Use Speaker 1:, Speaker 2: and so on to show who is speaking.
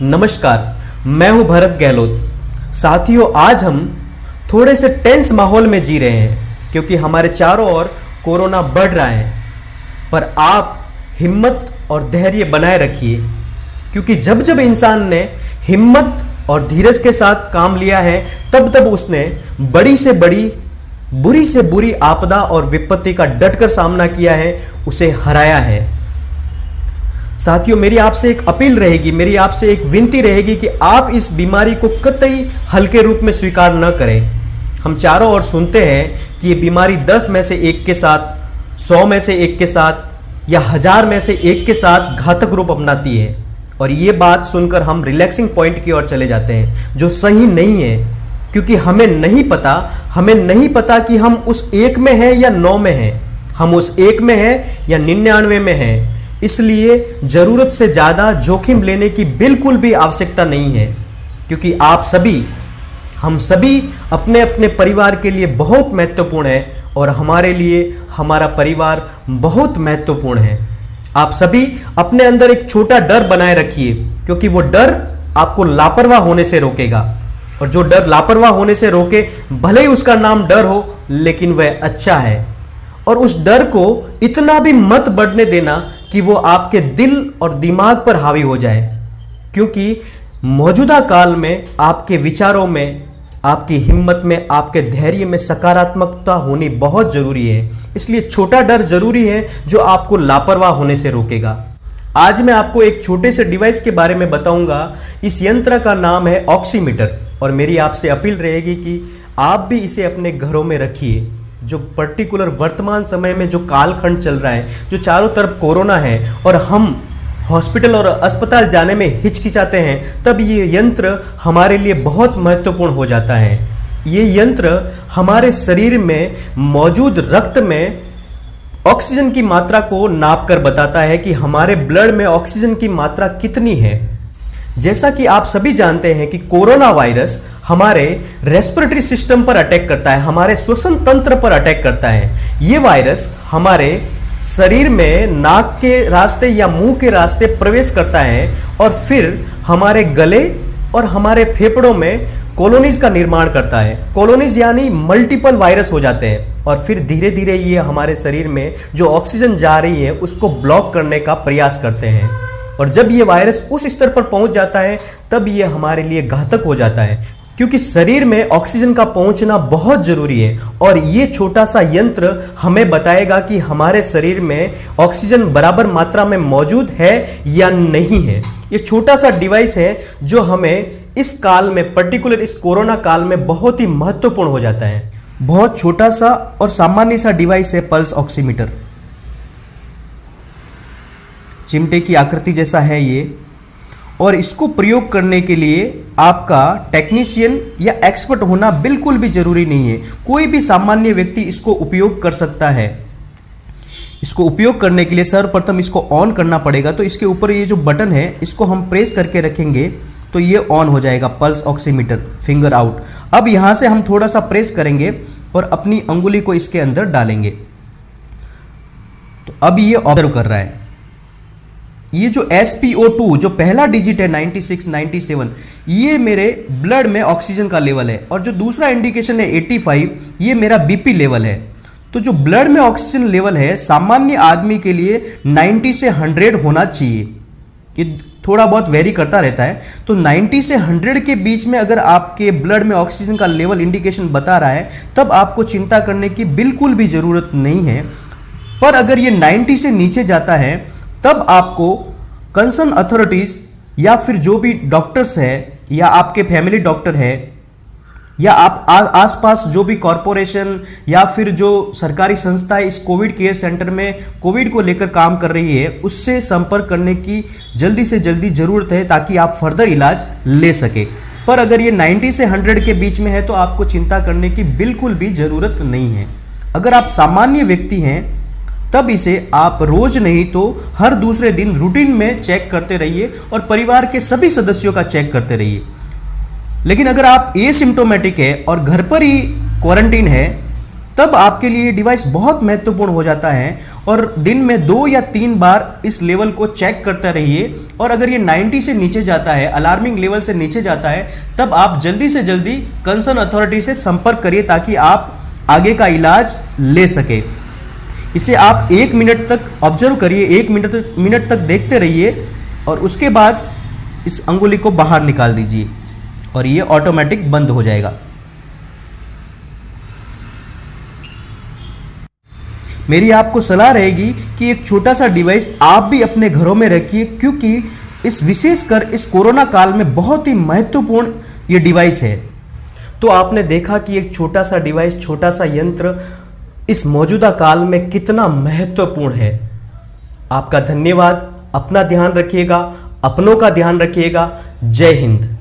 Speaker 1: नमस्कार, मैं हूं भरत गहलोत। साथियों, आज हम थोड़े से टेंस माहौल में जी रहे हैं क्योंकि हमारे चारों ओर कोरोना बढ़ रहा है। पर आप हिम्मत और धैर्य बनाए रखिए, क्योंकि जब जब इंसान ने हिम्मत और धीरज के साथ काम लिया है, तब तब उसने बड़ी से बड़ी, बुरी से बुरी आपदा और विपत्ति का डटकर सामना किया है, उसे हराया है। साथियों, मेरी आपसे एक अपील रहेगी, मेरी आपसे एक विनती रहेगी कि आप इस बीमारी को कतई हल्के रूप में स्वीकार न करें। हम चारों ओर सुनते हैं कि ये बीमारी 10 में से 1 के साथ, 100 में से 1 के साथ या 1000 में से 1 के साथ घातक रूप अपनाती है। और ये बात सुनकर हम रिलैक्सिंग पॉइंट की ओर चले जाते हैं, जो सही नहीं है, क्योंकि हमें नहीं पता कि हम उस 1 में हैं या 9 में हैं, हम उस 1 में हैं या 99 में हैं। इसलिए जरूरत से ज्यादा जोखिम लेने की बिल्कुल भी आवश्यकता नहीं है, क्योंकि हम सभी अपने अपने परिवार के लिए बहुत महत्वपूर्ण है और हमारे लिए हमारा परिवार बहुत महत्वपूर्ण है। आप सभी अपने अंदर एक छोटा डर बनाए रखिए, क्योंकि वो डर आपको लापरवाह होने से रोकेगा। और जो डर लापरवाह होने से रोके, भले ही उसका नाम डर हो, लेकिन वह अच्छा है। और उस डर को इतना भी मत बढ़ने देना कि वो आपके दिल और दिमाग पर हावी हो जाए, क्योंकि मौजूदा काल में आपके विचारों में, आपकी हिम्मत में, आपके धैर्य में सकारात्मकता होनी बहुत जरूरी है। इसलिए छोटा डर जरूरी है जो आपको लापरवाह होने से रोकेगा। आज मैं आपको एक छोटे से डिवाइस के बारे में बताऊंगा। इस यंत्र का नाम है ऑक्सीमीटर, और मेरी आपसे अपील रहेगी कि आप भी इसे अपने घरों में रखिए। जो पर्टिकुलर वर्तमान समय में जो कालखंड चल रहा है, जो चारों तरफ कोरोना है और हम हॉस्पिटल और अस्पताल जाने में हिचकिचाते हैं, तब ये यंत्र हमारे लिए बहुत महत्वपूर्ण हो जाता है। ये यंत्र हमारे शरीर में मौजूद रक्त में ऑक्सीजन की मात्रा को नाप कर बताता है कि हमारे ब्लड में ऑक्सीजन की मात्रा कितनी है। जैसा कि आप सभी जानते हैं कि कोरोना वायरस हमारे रेस्पिरेटरी सिस्टम पर अटैक करता है, हमारे श्वसन तंत्र पर अटैक करता है। ये वायरस हमारे शरीर में नाक के रास्ते या मुंह के रास्ते प्रवेश करता है और फिर हमारे गले और हमारे फेफड़ों में कॉलोनीज का निर्माण करता है। कॉलोनीज यानी मल्टीपल वायरस हो जाते हैं और फिर धीरे धीरे ये हमारे शरीर में जो ऑक्सीजन जा रही है उसको ब्लॉक करने का प्रयास करते हैं। और जब ये वायरस उस स्तर पर पहुंच जाता है, तब ये हमारे लिए घातक हो जाता है, क्योंकि शरीर में ऑक्सीजन का पहुंचना बहुत जरूरी है। और ये छोटा सा यंत्र हमें बताएगा कि हमारे शरीर में ऑक्सीजन बराबर मात्रा में मौजूद है या नहीं है। ये छोटा सा डिवाइस है जो हमें इस काल में, पर्टिकुलर इस कोरोना काल में बहुत ही महत्वपूर्ण हो जाता है। बहुत छोटा सा और सामान्य सा डिवाइस है पल्स ऑक्सीमीटर। चिमटे की आकृति जैसा है ये, और इसको प्रयोग करने के लिए आपका टेक्नीशियन या एक्सपर्ट होना बिल्कुल भी जरूरी नहीं है। कोई भी सामान्य व्यक्ति इसको उपयोग कर सकता है। इसको उपयोग करने के लिए सर्वप्रथम इसको ऑन करना पड़ेगा। तो इसके ऊपर ये जो बटन है, इसको हम प्रेस करके रखेंगे तो ये ऑन हो जाएगा पल्स ऑक्सीमीटर, फिंगर आउट। अब यहां से हम थोड़ा सा प्रेस करेंगे और अपनी अंगुली को इसके अंदर डालेंगे, तो अब ये ऑब्जर्व कर रहा है। ये जो SpO2 जो पहला डिजिट है 96, 97, ये मेरे ब्लड में ऑक्सीजन का लेवल है। और जो दूसरा इंडिकेशन है 85, ये मेरा बीपी लेवल है। तो जो ब्लड में ऑक्सीजन लेवल है, सामान्य आदमी के लिए 90 से 100 होना चाहिए। ये थोड़ा बहुत वेरी करता रहता है। तो 90 से 100 के बीच में अगर आपके ब्लड में ऑक्सीजन का लेवल इंडिकेशन बता रहा है, तब आपको चिंता करने की बिल्कुल भी जरूरत नहीं है। पर अगर ये 90 से नीचे जाता है, तब आपको कंसर्न अथॉरिटीज या फिर जो भी डॉक्टर्स है, या आपके फैमिली डॉक्टर है, या आप आसपास जो भी कॉरपोरेशन या फिर जो सरकारी संस्था इस कोविड केयर सेंटर में कोविड को लेकर काम कर रही है, उससे संपर्क करने की जल्दी से जल्दी जरूरत है, ताकि आप फर्दर इलाज ले सके। पर अगर ये 90 से 100 के बीच में है, तो आपको चिंता करने की बिल्कुल भी जरूरत नहीं है। अगर आप सामान्य व्यक्ति हैं, तब इसे आप रोज नहीं तो हर दूसरे दिन रूटीन में चेक करते रहिए और परिवार के सभी सदस्यों का चेक करते रहिए। लेकिन अगर आप एसिम्प्टोमेटिक है और घर पर ही क्वारंटीन है, तब आपके लिए ये डिवाइस बहुत महत्वपूर्ण हो जाता है। और दिन में 2 या 3 बार इस लेवल को चेक करते रहिए, और अगर ये 90 से नीचे जाता है, अलार्मिंग लेवल से नीचे जाता है, तब आप जल्दी से जल्दी कंसर्न अथॉरिटी से संपर्क करिए ताकि आप आगे का इलाज ले सके। इसे आप 1 मिनट तक ऑब्जर्व करिए, 1 मिनट तक देखते रहिए, और उसके बाद इस अंगुली को बाहर निकाल दीजिए और ये ऑटोमेटिक बंद हो जाएगा। मेरी आपको सलाह रहेगी कि एक छोटा सा डिवाइस आप भी अपने घरों में रखिए, क्योंकि इस विशेषकर इस कोरोना काल में बहुत ही महत्वपूर्ण ये डिवाइस है। तो आपने देखा कि एक छोटा सा डिवाइस, छोटा सा यंत्र इस मौजूदा काल में कितना महत्वपूर्ण है। आपका धन्यवाद। अपना ध्यान रखिएगा, अपनों का ध्यान रखिएगा। जय हिंद।